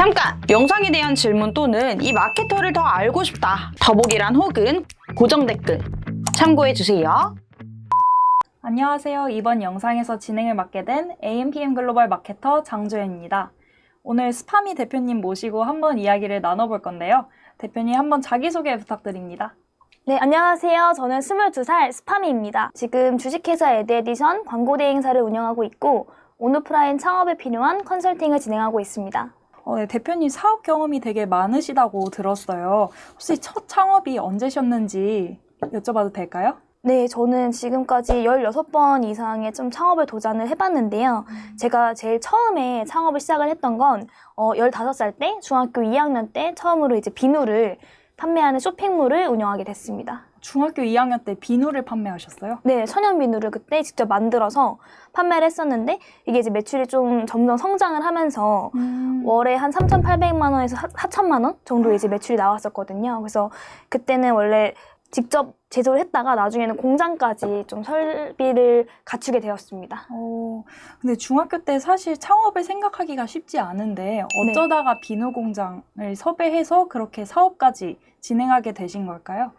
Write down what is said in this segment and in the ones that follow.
잠깐! 영상에 대한 질문 또는 이 마케터를 더 알고 싶다. 더보기란 혹은 고정 댓글 참고해주세요. 안녕하세요. 이번 영상에서 진행을 맡게 된 AMPM 글로벌 마케터 장주현입니다. 오늘 스파미 대표님 모시고 한번 이야기를 나눠볼 건데요. 대표님 한번 자기소개 부탁드립니다. 네, 안녕하세요. 저는 22살 스파미입니다. 지금 주식회사 에드에디션 광고대행사를 운영하고 있고 온오프라인 창업에 필요한 컨설팅을 진행하고 있습니다. 네, 대표님 사업 경험이 되게 많으시다고 들었어요. 혹시 첫 창업이 언제셨는지 여쭤봐도 될까요? 네, 저는 지금까지 16번 이상의 좀 창업을 도전을 해봤는데요. 제가 제일 처음에 창업을 시작을 했던 건 15살 때, 중학교 2학년 때 처음으로 이제 비누를 판매하는 쇼핑몰을 운영하게 됐습니다. 중학교 2학년 때 비누를 판매하셨어요? 네, 천연 비누를 그때 직접 만들어서 판매를 했었는데 이게 이제 매출이 좀 점점 성장을 하면서 월에 한 3,800만 원에서 4천만 원 정도 이제 매출이 나왔었거든요. 그래서 그때는 원래 직접 제조를 했다가 나중에는 공장까지 좀 설비를 갖추게 되었습니다. 근데 중학교 때 사실 창업을 생각하기가 쉽지 않은데 어쩌다가 비누 공장을 섭외해서 그렇게 사업까지 진행하게 되신 걸까요?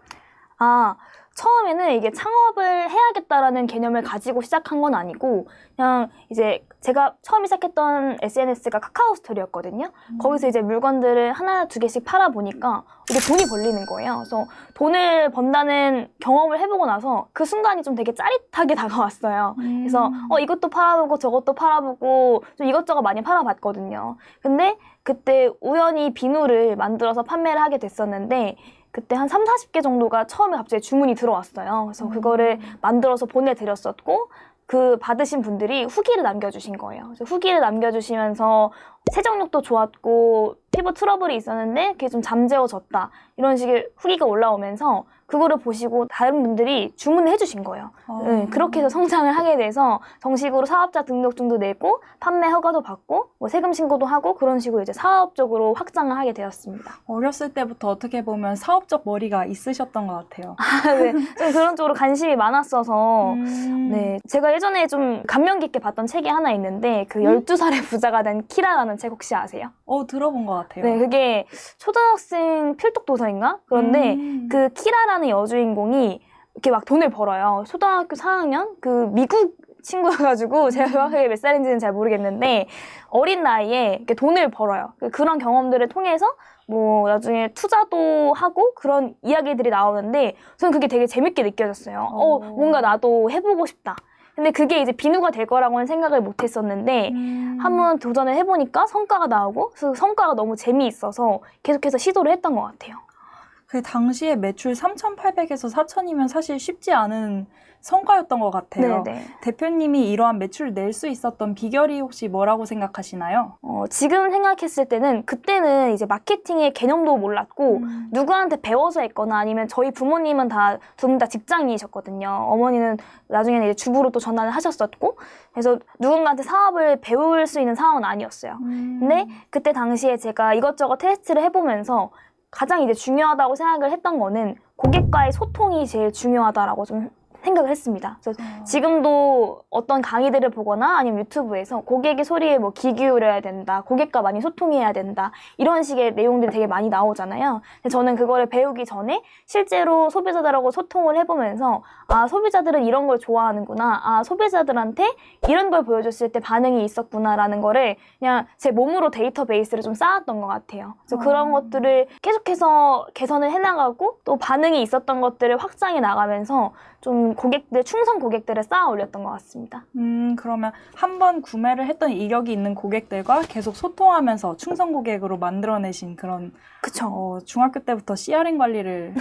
처음에는 이게 창업을 해야겠다라는 개념을 가지고 시작한 건 아니고 그냥 이제 제가 처음 시작했던 SNS가 카카오 스토리였거든요. 거기서 이제 물건들을 하나 두 개씩 팔아보니까 이게 돈이 벌리는 거예요. 그래서 돈을 번다는 경험을 해보고 나서 그 순간이 좀 되게 짜릿하게 다가왔어요. 그래서 이것도 팔아보고 저것도 팔아보고 좀 이것저것 많이 팔아봤거든요. 근데 그때 우연히 비누를 만들어서 판매를 하게 됐었는데 그때 한 30-40개 정도가 처음에 갑자기 주문이 들어왔어요. 그래서 그거를 만들어서 보내드렸었고 그 받으신 분들이 후기를 남겨주신 거예요. 그래서 후기를 남겨주시면서 세정력도 좋았고 피부 트러블이 있었는데 그게 좀 잠재워졌다. 이런 식의 후기가 올라오면서 그거를 보시고 다른 분들이 주문을 해주신 거예요. 네, 그렇게 해서 성장을 하게 돼서 정식으로 사업자 등록증도 내고 판매 허가도 받고 뭐 세금 신고도 하고 그런 식으로 이제 사업적으로 확장을 하게 되었습니다. 어렸을 때부터 어떻게 보면 사업적 머리가 있으셨던 것 같아요. 네, 좀 그런 쪽으로 관심이 많았어서 네, 제가 예전에 좀 감명 깊게 봤던 책이 하나 있는데 그 12살의 부자가 된 키라라는 책 혹시 아세요? 들어본 것 같아요. 네, 그게 초등학생 필독 도서인가? 그런데 그 키라라는 여주인공이 이렇게 막 돈을 벌어요. 초등학교 4학년? 그 미국 친구여가지고 제가 정확하게 몇 살인지는 잘 모르겠는데 어린 나이에 이렇게 돈을 벌어요. 그런 경험들을 통해서 뭐 나중에 투자도 하고 그런 이야기들이 나오는데 저는 그게 되게 재밌게 느껴졌어요. 뭔가 나도 해보고 싶다. 근데 그게 이제 비누가 될 거라고는 생각을 못 했었는데 한번 도전을 해보니까 성과가 나오고 그 성과가 너무 재미있어서 계속해서 시도를 했던 것 같아요. 그 당시에 매출 3,800에서 4,000이면 사실 쉽지 않은 성과였던 것 같아요. 네네. 대표님이 이러한 매출을 낼 수 있었던 비결이 혹시 뭐라고 생각하시나요? 지금 생각했을 때는 그때는 이제 마케팅의 개념도 몰랐고 누구한테 배워서 했거나 아니면 저희 부모님은 다 두 분 다 직장인이셨거든요. 어머니는 나중에는 이제 주부로 또 전환을 하셨었고 그래서 누군가한테 사업을 배울 수 있는 상황은 아니었어요. 근데 그때 당시에 제가 이것저것 테스트를 해보면서 가장 이제 중요하다고 생각을 했던 거는 고객과의 소통이 제일 중요하다라고 좀 생각을 했습니다. 그래서 지금도 어떤 강의들을 보거나 아니면 유튜브에서 고객의 소리에 뭐 귀 기울여야 된다, 고객과 많이 소통해야 된다 이런 식의 내용들이 되게 많이 나오잖아요. 근데 저는 그거를 배우기 전에 실제로 소비자들하고 소통을 해보면서 소비자들은 이런 걸 좋아하는구나, 소비자들한테 이런 걸 보여줬을 때 반응이 있었구나라는 거를 그냥 제 몸으로 데이터베이스를 좀 쌓았던 것 같아요. 그래서 그런 것들을 계속해서 개선을 해나가고 또 반응이 있었던 것들을 확장해 나가면서 좀 충성 고객들을 쌓아 올렸던 것 같습니다. 그러면 한번 구매를 했던 이력이 있는 고객들과 계속 소통하면서 충성 고객으로 만들어내신 그런 그쵸. 중학교 때부터 CRM 관리를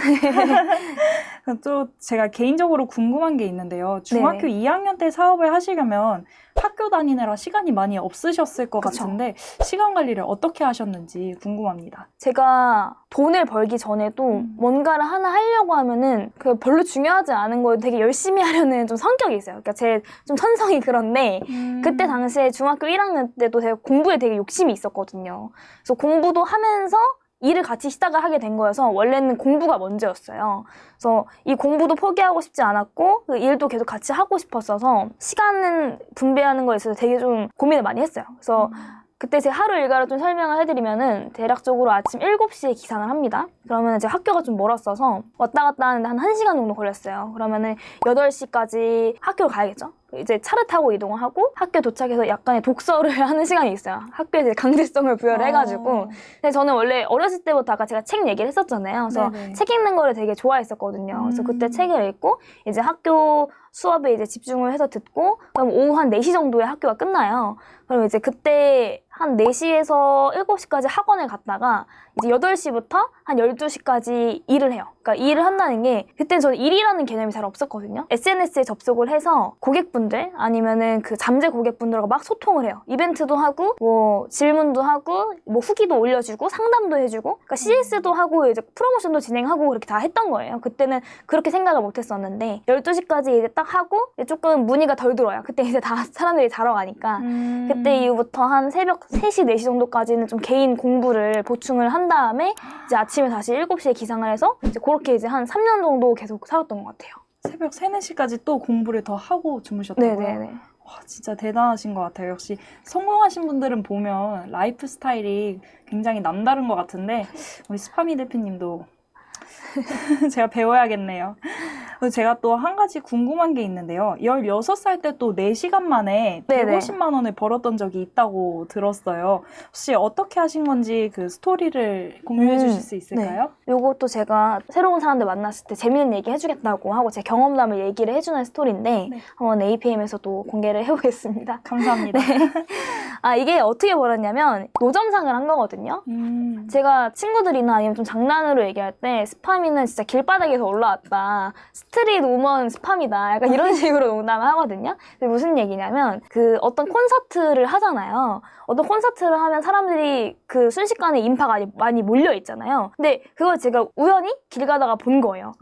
또 제가 개인적으로 궁금한 게 있는데요. 중학교 네네. 2학년 때 사업을 하시려면 학교 다니느라 시간이 많이 없으셨을 것 그쵸. 같은데 시간 관리를 어떻게 하셨는지 궁금합니다. 제가 돈을 벌기 전에도 뭔가를 하나 하려고 하면은 그 별로 중요하지 않은 걸 되게 열심히 하려는 좀 성격이 있어요. 그러니까 제 좀 천성이 그런데 그때 당시에 중학교 1학년 때도 제가 공부에 되게 욕심이 있었거든요. 그래서 공부도 하면서 일을 같이 시작을 하게 된 거여서 원래는 공부가 먼저였어요. 그래서 이 공부도 포기하고 싶지 않았고 그 일도 계속 같이 하고 싶었어서 시간은 분배하는 거에 있어서 되게 좀 고민을 많이 했어요. 그래서 그때 제 하루 일과를 좀 설명을 해드리면은 대략적으로 아침 7시에 기상을 합니다. 그러면 이제 학교가 좀 멀었어서 왔다 갔다 하는데 한 1시간 정도 걸렸어요. 그러면은 8시까지 학교를 가야겠죠? 이제 차를 타고 이동을 하고 학교 도착해서 약간의 독서를 하는 시간이 있어요. 학교에 이제 강제성을 부여를 해가지고. 근데 저는 원래 어렸을 때부터 아까 제가 책 얘기를 했었잖아요. 그래서 네네. 책 읽는 거를 되게 좋아했었거든요. 그래서 그때 책을 읽고 이제 학교 수업에 이제 집중을 해서 듣고 그럼 오후 한 4시 정도에 학교가 끝나요. 그럼 이제 그때 한 4시에서 7시까지 학원을 갔다가 이제 8시부터 한 12시까지 일을 해요. 그러니까 일을 한다는 게 그때는 저는 일이라는 개념이 잘 없었거든요. SNS에 접속을 해서 고객분들 아니면은 그 잠재 고객분들과 막 소통을 해요. 이벤트도 하고 뭐 질문도 하고 뭐 후기도 올려주고 상담도 해주고 그러니까 CS도 하고 이제 프로모션도 진행하고 그렇게 다 했던 거예요. 그때는 그렇게 생각을 못 했었는데 12시까지 이제 딱 하고 이제 조금 문의가 덜 들어요. 그때 이제 다 사람들이 자러 가니까 그때 이후부터 한 새벽 3시, 4시 정도까지는 좀 개인 공부를 보충을 한 다음에 이제 아침에 다시 7시에 기상을 해서 이제 그렇게 이제 한 3년 정도 계속 살았던 것 같아요. 새벽 3, 4시까지 또 공부를 더 하고 주무셨다고요? 네네네. 와, 진짜 대단하신 것 같아요. 역시 성공하신 분들은 보면 라이프 스타일이 굉장히 남다른 것 같은데 우리 스파미 대표님도 제가 배워야겠네요. 제가 또 한 가지 궁금한 게 있는데요. 16살 때 또 4시간 만에 네네. 150만 원을 벌었던 적이 있다고 들었어요. 혹시 어떻게 하신 건지 그 스토리를 공유해 주실 수 있을까요? 요것도 제가 새로운 사람들 만났을 때 재밌는 얘기 해주겠다고 하고 제 경험담을 얘기를 해주는 스토리인데 네. 한번 APM에서도 공개를 해보겠습니다. 감사합니다. 아 이게 어떻게 벌었냐면 노점상을 한 거거든요. 제가 친구들이나 아니면 좀 장난으로 얘기할 때 스파미는 진짜 길바닥에서 올라왔다. 스트릿 우먼 스파미다. 약간 이런 식으로 농담을 하거든요. 근데 무슨 얘기냐면 그 어떤 콘서트를 하잖아요. 어떤 콘서트를 하면 사람들이 그 순식간에 인파가 많이 몰려 있잖아요. 근데 그걸 제가 우연히 길 가다가 본 거예요.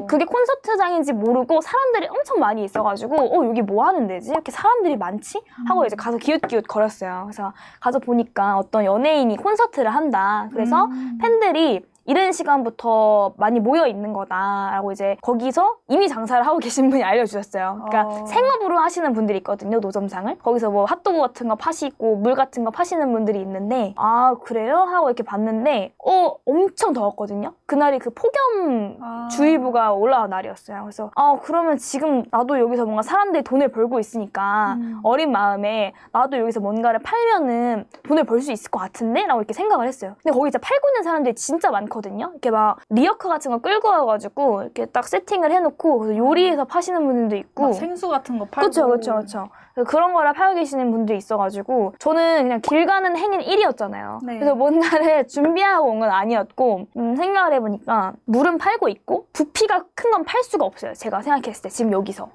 그게 콘서트장인지 모르고 사람들이 엄청 많이 있어가지고 여기 뭐 하는 데지? 이렇게 사람들이 많지? 하고 이제 가서 기웃기웃 거렸어요. 그래서 가서 보니까 어떤 연예인이 콘서트를 한다. 그래서 팬들이 이른 시간부터 많이 모여 있는 거다라고 이제 거기서 이미 장사를 하고 계신 분이 알려주셨어요. 그러니까 생업으로 하시는 분들이 있거든요, 노점상을. 거기서 뭐 핫도그 같은 거 파시고 물 같은 거 파시는 분들이 있는데 아 그래요? 하고 이렇게 봤는데 엄청 더웠거든요. 그날이 그 폭염주의보가 올라온 날이었어요. 그래서 그러면 지금 나도 여기서 뭔가 사람들이 돈을 벌고 있으니까 어린 마음에 나도 여기서 뭔가를 팔면은 돈을 벌 수 있을 것 같은데? 라고 이렇게 생각을 했어요. 근데 거기 진짜 팔고 있는 사람들이 진짜 많거든요. 이렇게 막 리어카 같은 거 끌고 와가지고 이렇게 딱 세팅을 해놓고 그래서 요리해서 파시는 분들도 있고 막 생수 같은 거 팔고 그렇죠. 그런 거를 팔고 계시는 분들이 있어가지고 저는 그냥 길 가는 행인 1이었잖아요. 네. 그래서 뭔가를 준비하고 온 건 아니었고 생각을 해보니까 물은 팔고 있고 부피가 큰 건 팔 수가 없어요. 제가 생각했을 때 지금 여기서.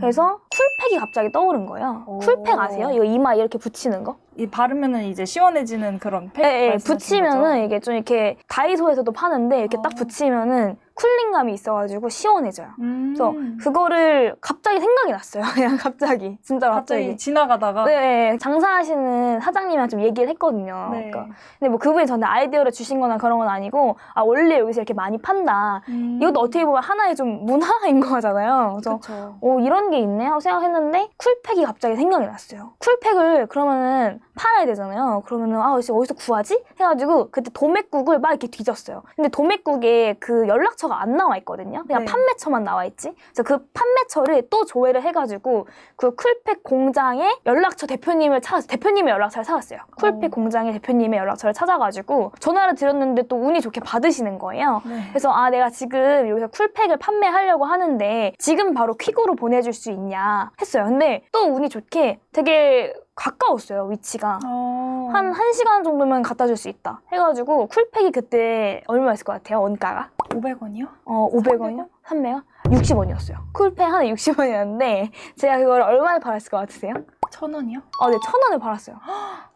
그래서 쿨팩이 갑자기 떠오른 거예요. 쿨팩 아세요? 이거 이마 이렇게 붙이는 거? 이 바르면은 이제 시원해지는 그런 팩 네, 말씀하시는 붙이면은 거죠? 이게 좀 이렇게 다이소에서도 파는데 이렇게 딱 붙이면은 쿨링감이 있어가지고 시원해져요. 그래서 그거를 갑자기 생각이 났어요. 그냥 갑자기. 진짜 갑자기 지나가다가 네, 장사하시는 사장님이랑 좀 얘기를 했거든요. 네. 그러니까. 근데 뭐 그분이 저한테 아이디어를 주신 거나 그런 건 아니고 원래 여기서 이렇게 많이 판다. 이것도 어떻게 보면 하나의 좀 문화인 거잖아요. 그래서 그쵸. 이런 게 있네 하고 생각했는데 쿨팩이 갑자기 생각이 났어요. 쿨팩을 그러면은 팔아야 되잖아요. 그러면은 어디서 구하지? 해가지고 그때 도매국을 막 이렇게 뒤졌어요. 근데 도매국에 그 연락처가 안 나와 있거든요. 그냥 네. 판매처만 나와 있지. 그래서 그 판매처를 또 조회를 해가지고 그 쿨팩 공장의 연락처 대표님을 찾아서 대표님의 연락처를 찾았어요. 쿨팩 공장의 대표님의 연락처를 찾아가지고 전화를 드렸는데 또 운이 좋게 받으시는 거예요. 네. 그래서 내가 지금 여기서 쿨팩을 판매하려고 하는데 지금 바로 퀵으로 보내줄 수 있냐 했어요. 근데 또 운이 좋게 되게 가까웠어요, 위치가. 한 1시간 정도면 갖다 줄 수 있다 해가지고 쿨팩이 그때 얼마였을 것 같아요, 원가가? 500원이요? 500원이요? 300원? 60원이었어요. 쿨팩 하나 60원이었는데 제가 그걸 얼마에 팔았을 것 같으세요? 1,000원이요? 네, 1,000원에 팔았어요.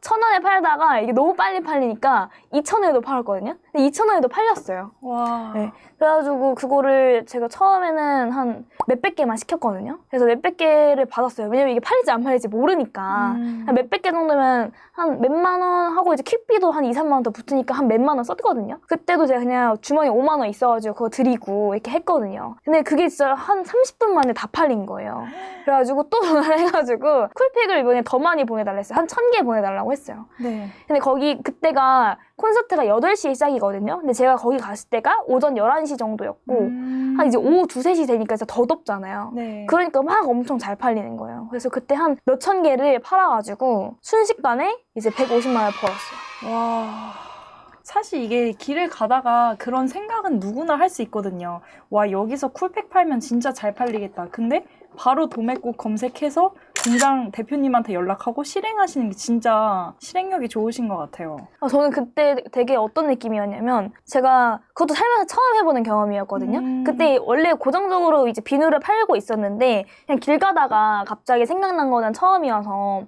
1,000원에 팔다가 이게 너무 빨리 팔리니까 2,000원에도 팔았거든요. 근데 2,000원에도 팔렸어요. 와. 네. 그래가지고 그거를 제가 처음에는 한 몇백 개만 시켰거든요. 그래서 몇백 개를 받았어요. 왜냐면 이게 팔릴지 안 팔릴지 모르니까. 한 몇백 개 정도면 한 몇만 원 하고 이제 퀵비도 한 2, 3만 원 더 붙으니까 한 몇만 원 썼거든요. 그때도 제가 그냥 주머니에 5만 원 있어가지고 그거 드리고 이렇게 했거든요. 근데 그게 진짜 한 30분 만에 다 팔린 거예요. 그래가지고 또 전화를 해가지고 쿨팩을 이번에 더 많이 보내달라 했어요. 한 1,000개 보내달라고 준비한다고 했어요. 네. 근데 거기 그때가 콘서트가 8시에 시작이거든요. 근데 제가 거기 갔을 때가 오전 11시 정도였고 한 이제 오후 2, 3시 되니까 진짜 더 덥잖아요. 네. 그러니까 막 엄청 잘 팔리는 거예요. 그래서 그때 한 몇천 개를 팔아가지고 순식간에 이제 150만 원을 벌었어요. 와. 사실 이게 길을 가다가 그런 생각은 누구나 할 수 있거든요. 와, 여기서 쿨팩 팔면 진짜 잘 팔리겠다. 근데 바로 도매국 검색해서 공장 대표님한테 연락하고 실행하시는 게 진짜 실행력이 좋으신 것 같아요. 저는 그때 되게 어떤 느낌이었냐면 제가 그것도 살면서 처음 해보는 경험이었거든요. 그때 원래 고정적으로 이제 비누를 팔고 있었는데 그냥 길 가다가 갑자기 생각난 거는 처음이어서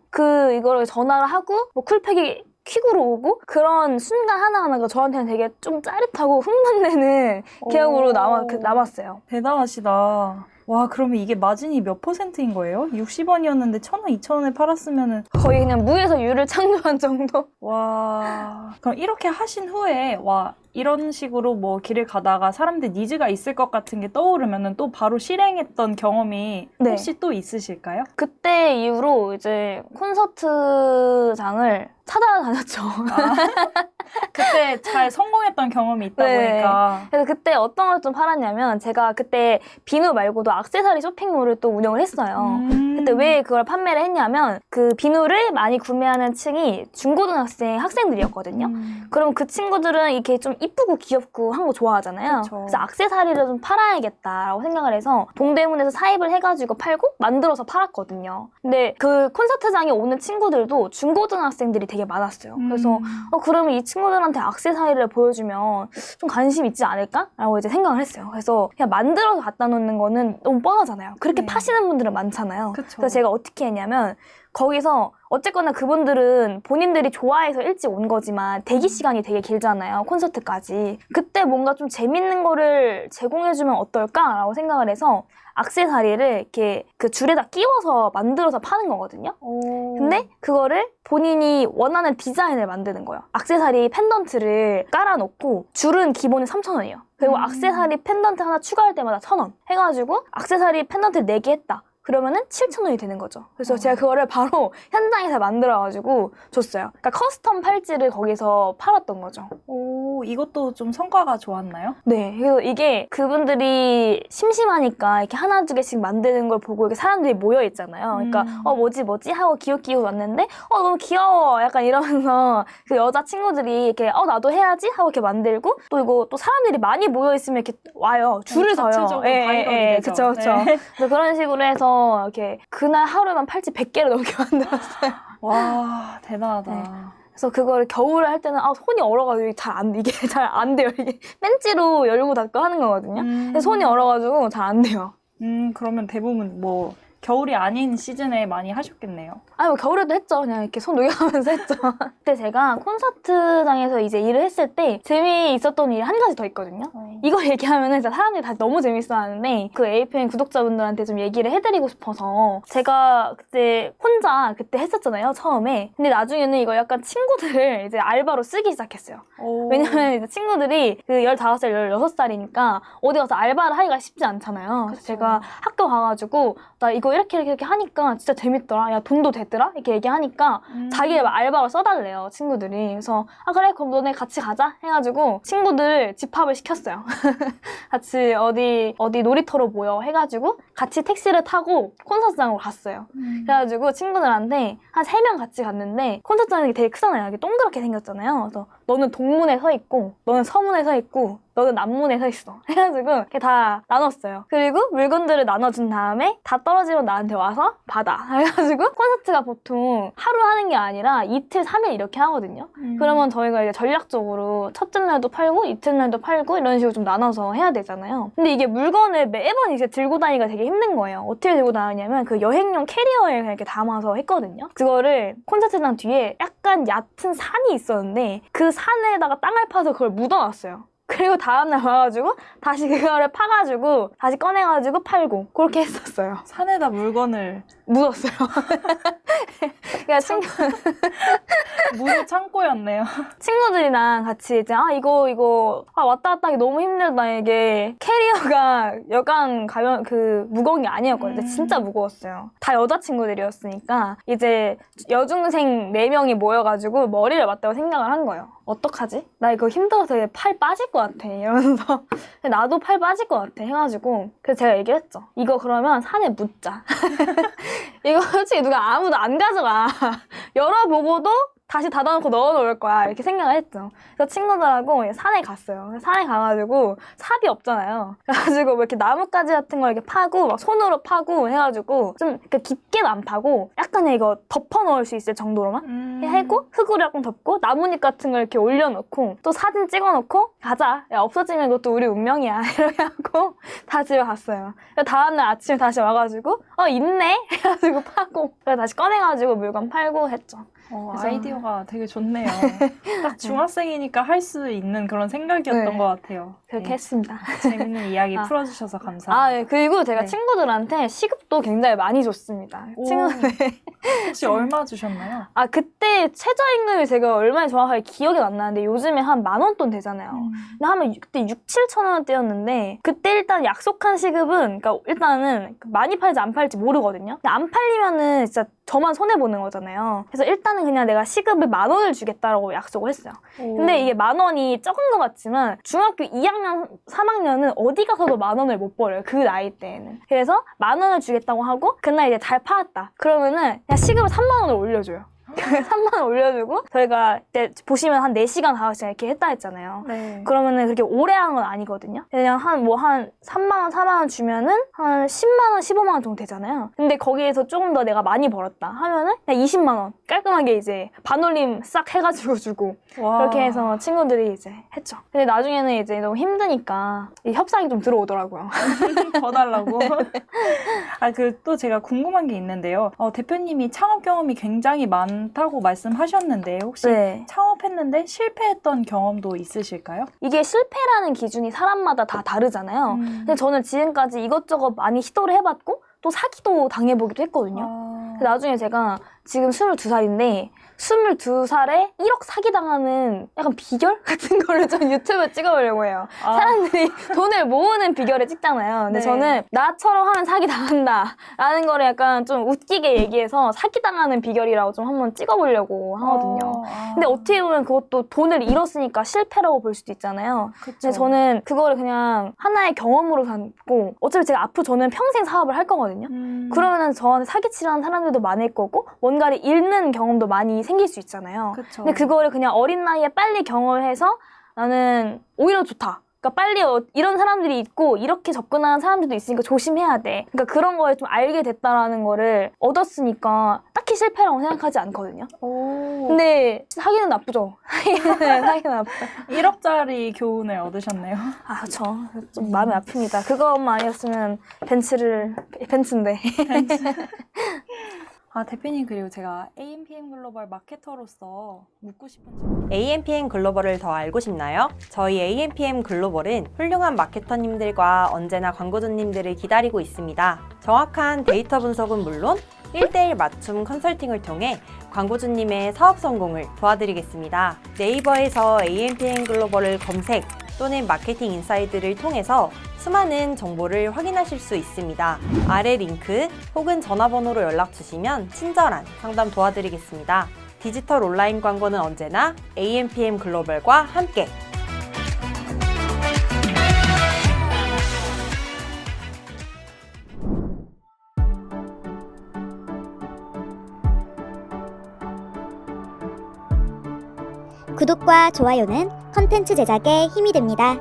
이거를 전화를 하고 뭐 쿨팩이 퀵으로 오고 그런 순간 하나하나가 저한테는 되게 좀 짜릿하고 흥분되는 기억으로 남았어요. 대단하시다. 와, 그러면 이게 마진이 몇 %인 거예요? 60원이었는데 1,000원, 2,000원에 팔았으면은 거의 그냥 무에서 유를 창조한 정도? 와, 그럼 이렇게 하신 후에 와, 이런 식으로 뭐 길을 가다가 사람들 니즈가 있을 것 같은 게 떠오르면은 또 바로 실행했던 경험이 네. 혹시 또 있으실까요? 그때 이후로 이제 콘서트장을 찾아다녔죠. 그때 잘 성공했던 경험이 있다 네. 보니까. 그래서 그때 어떤 걸 좀 팔았냐면 제가 그때 비누 말고도 액세서리 쇼핑몰을 또 운영을 했어요. 그때 왜 그걸 판매를 했냐면 그 비누를 많이 구매하는 층이 학생들이었거든요. 그럼 그 친구들은 이렇게 좀 이쁘고 귀엽고 한 거 좋아하잖아요. 그쵸. 그래서 액세서리를 좀 팔아야겠다라고 생각을 해서 동대문에서 사입을 해가지고 팔고 만들어서 팔았거든요. 근데 그 콘서트장에 오는 친구들도 중고등학생들이 되게 많았어요. 그래서 그러면 이 친구들한테 액세서리를 보여주면 좀 관심 있지 않을까라고 이제 생각을 했어요. 그래서 그냥 만들어서 갖다 놓는 거는 너무 뻔하잖아요. 그렇게 네. 파시는 분들은 많잖아요. 그쵸. 그래서 제가 어떻게 했냐면 거기서 어쨌거나 그분들은 본인들이 좋아해서 일찍 온 거지만 대기 시간이 되게 길잖아요. 콘서트까지. 그때 뭔가 좀 재밌는 거를 제공해주면 어떨까라고 생각을 해서 액세서리를 이렇게 그 줄에다 끼워서 만들어서 파는 거거든요. 근데 그거를 본인이 원하는 디자인을 만드는 거예요. 액세서리 펜던트를 깔아놓고 줄은 기본이 3,000원이에요. 그리고 액세서리 펜던트 하나 추가할 때마다 1,000원 해가지고 액세서리 펜던트를 4개 했다. 그러면은 7,000원이 되는 거죠. 그래서 제가 그거를 바로 현장에서 만들어가지고 줬어요. 그러니까 커스텀 팔찌를 거기서 팔았던 거죠. 오, 이것도 좀 성과가 좋았나요? 네, 그래서 이게 그분들이 심심하니까 이렇게 하나 두 개씩 만드는 걸 보고 이렇게 사람들이 모여 있잖아요. 그러니까 뭐지 하고 기웃기웃 왔는데 너무 귀여워 약간 이러면서 그 여자 친구들이 이렇게 나도 해야지 하고 이렇게 만들고 또 이거 또 사람들이 많이 모여 있으면 이렇게 와요. 줄을 서요. 자체적으로 바이럴이 되죠. 그쵸. 네. 그래서 그런 식으로 해서 이렇게 그날 하루만 팔찌 100개를 넘게 만들었어요. 와, 대단하다. 네. 그래서 그거를 겨울에 할 때는 손이 얼어가지고 이게 잘 안 돼요. 이게 벤치로 열고 닫고 하는 거거든요. 근데 손이 얼어가지고 잘 안 돼요. 그러면 대부분 뭐 겨울이 아닌 시즌에 많이 하셨겠네요. 뭐 겨울에도 했죠. 그냥 이렇게 손 녹여가면서 했죠. 그때 제가 콘서트장에서 이제 일을 했을 때 재미있었던 일이 한 가지 더 있거든요. 이거 얘기하면은 진짜 사람들이 다 너무 재밌어 하는데 그 AFM 구독자분들한테 좀 얘기를 해드리고 싶어서 제가 그때 혼자 그때 했었잖아요. 처음에. 근데 나중에는 이거 약간 친구들을 이제 알바로 쓰기 시작했어요. 왜냐면 이제 친구들이 그 15살, 16살이니까 어디 가서 알바를 하기가 쉽지 않잖아요. 그래서 제가 학교 가가지고 나 이거 이렇게 하니까 진짜 재밌더라. 야, 돈도 됐더라? 이렇게 얘기하니까 자기가 막 알바로 써달래요, 친구들이. 그래서 그래, 그럼 너네 같이 가자 해가지고 친구들 집합을 시켰어요. 같이 어디 놀이터로 모여 해가지고 같이 택시를 타고 콘서트장으로 갔어요. 그래가지고 친구들한테 한 3명 같이 갔는데 콘서트장이 되게 크잖아요. 이게 동그랗게 생겼잖아요. 그래서 너는 동문에 서 있고 너는 서문에 서 있고 너는 남문에 서 있어 해가지고 이렇게 다 나눴어요. 그리고 물건들을 나눠준 다음에 다 떨어지면 나한테 와서 받아 해가지고 콘서트가 보통 하루 하는 게 아니라 이틀, 3일 이렇게 하거든요. 그러면 저희가 이제 전략적으로 첫째 날도 팔고 이틀 날도 팔고 이런 식으로 좀 나눠서 해야 되잖아요. 근데 이게 물건을 매번 이제 들고 다니기가 되게 힘든 거예요. 어떻게 들고 다니냐면 그 여행용 캐리어에 그냥 이렇게 담아서 했거든요. 그거를 콘서트장 뒤에 약간 얕은 산이 있었는데 그 산에다가 땅을 파서 그걸 묻어놨어요. 그리고 다음날 와가지고 다시 그거를 파가지고 다시 꺼내가지고 팔고 그렇게 했었어요. 산에다 물건을 묻었어요. 그러니까 무료 창고였네요. 친구들이랑 같이 이제 이거 왔다 갔다 하기 너무 힘들다. 이게 캐리어가 여간 가면 무거운 게 아니었거든요. 진짜 무거웠어요. 다 여자친구들이었으니까 이제 여중생 4명이 모여가지고 머리를 맞다고 생각을 한 거예요. 어떡하지? 나 이거 힘들어서 팔 빠질 것 같아 이러면서 나도 팔 빠질 것 같아 해가지고 그래서 제가 얘기를 했죠. 이거 그러면 산에 묻자. 이거 솔직히 누가 아무도 안 가져가. 열어보고도 다시 닫아놓고 넣어놓을 거야 이렇게 생각을 했죠. 그래서 친구들하고 산에 갔어요. 산에 가가지고 삽이 없잖아요. 그래가지고 뭐 이렇게 나뭇가지 같은 걸 이렇게 파고 막 손으로 파고 해가지고 좀 이렇게 깊게는 안 파고 약간 이거 덮어놓을 수 있을 정도로만 하고 흙으로 약간 덮고 나뭇잎 같은 걸 이렇게 올려놓고 또 사진 찍어놓고 가자. 야 없어지면 이것도 우리 운명이야 이렇게 하고 다 집에 갔어요. 다음날 아침에 다시 와가지고 있네 해가지고 파고 그래서 다시 꺼내가지고 물건 팔고 했죠. 아이디어가 되게 좋네요. 딱 중학생이니까 할 수 있는 그런 생각이었던 네. 것 같아요. 그렇게 했습니다. 재밌는 이야기 풀어주셔서 감사합니다. 네. 그리고 제가 네. 친구들한테 시급도 굉장히 많이 줬습니다. 친구들. 혹시 얼마 주셨나요? 그때 최저임금이 제가 얼마나 정확하게 기억이 안 나는데 요즘에 한 10,000원 돈 되잖아요. 근데 하면 그때 6,000~7,000 원대였는데 그때 일단 약속한 시급은 그러니까 일단은 많이 팔지 안 팔지 모르거든요. 근데 안 팔리면은 진짜 저만 손해보는 거잖아요. 그래서 일단은 그냥 내가 시급을 10,000원을 주겠다라고 약속을 했어요. 근데 이게 10,000원이 적은 것 같지만 중학교 2학년, 3학년은 어디 가서도 10,000원을 못 벌어요. 그 나이 때에는. 그래서 10,000원을 주겠다고 하고 그날 이제 잘 팔았다. 그러면은 그냥 시급을 30,000원을 올려줘요. 30,000원 올려주고 저희가 그때 보시면 한 4시간, 5시간 이렇게 했다 했잖아요. 네. 그러면은 그렇게 오래 한 건 아니거든요. 그냥 한 3만원, 4만원 주면은 한 10만원, 15만원 정도 되잖아요. 근데 거기에서 조금 더 내가 많이 벌었다 하면은 그냥 20만원 깔끔하게 이제 반올림 싹 해가지고 주고 와. 그렇게 해서 친구들이 이제 했죠. 근데 나중에는 이제 너무 힘드니까 이 협상이 좀 들어오더라고요. 더 달라고. 또 제가 궁금한 게 있는데요. 대표님이 창업 경험이 굉장히 많다고 말씀하셨는데 혹시 네. 창업했는데 실패했던 경험도 있으실까요? 이게 실패라는 기준이 사람마다 다 다르잖아요. 근데 저는 지금까지 이것저것 많이 시도를 해봤고 또 사기도 당해보기도 했거든요. 근데 나중에 제가 지금 22살인데 22살에 1억 사기당하는 약간 비결 같은 거를 좀 유튜브에 찍어보려고 해요. 사람들이 돈을 모으는 비결을 찍잖아요. 근데 네. 저는 나처럼 하면 사기당한다 라는 거를 약간 좀 웃기게 얘기해서 사기당하는 비결이라고 좀 한번 찍어보려고 하거든요. 근데 어떻게 보면 그것도 돈을 잃었으니까 실패라고 볼 수도 있잖아요. 그쵸. 근데 저는 그거를 그냥 하나의 경험으로 삼고 어차피 제가 앞으로 저는 평생 사업을 할 거거든요. 그러면은 저한테 사기치려는 사람들도 많을 거고 뭔가를 잃는 경험도 많이 생길 수 있잖아요. 그쵸. 근데 그거를 그냥 어린 나이에 빨리 경험해서 나는 오히려 좋다. 그러니까 빨리 이런 사람들이 있고 이렇게 접근하는 사람들도 있으니까 조심해야 돼. 그러니까 그런 거에 좀 알게 됐다라는 거를 얻었으니까 딱히 실패라고 생각하지 않거든요. 근데 사기는 나쁘죠. 사기는 나쁘죠. 1억짜리 교훈을 얻으셨네요. 그렇죠. 좀 마음이 아픕니다. 그것만 아니었으면 벤츠인데. 대표님, 그리고 제가 AMPM 글로벌 마케터로서 묻고 싶은 질문. AMPM 글로벌을 더 알고 싶나요? 저희 AMPM 글로벌은 훌륭한 마케터님들과 언제나 광고주님들을 기다리고 있습니다. 정확한 데이터 분석은 물론 1:1 맞춤 컨설팅을 통해 광고주님의 사업 성공을 도와드리겠습니다. 네이버에서 AMPM 글로벌을 검색 또는 마케팅 인사이드를 통해서 수많은 정보를 확인하실 수 있습니다. 아래 링크 혹은 전화번호로 연락 주시면 친절한 상담 도와드리겠습니다. 디지털 온라인 광고는 언제나 AMPM 글로벌과 함께! 구독과 좋아요는 컨텐츠 제작에 힘이 됩니다.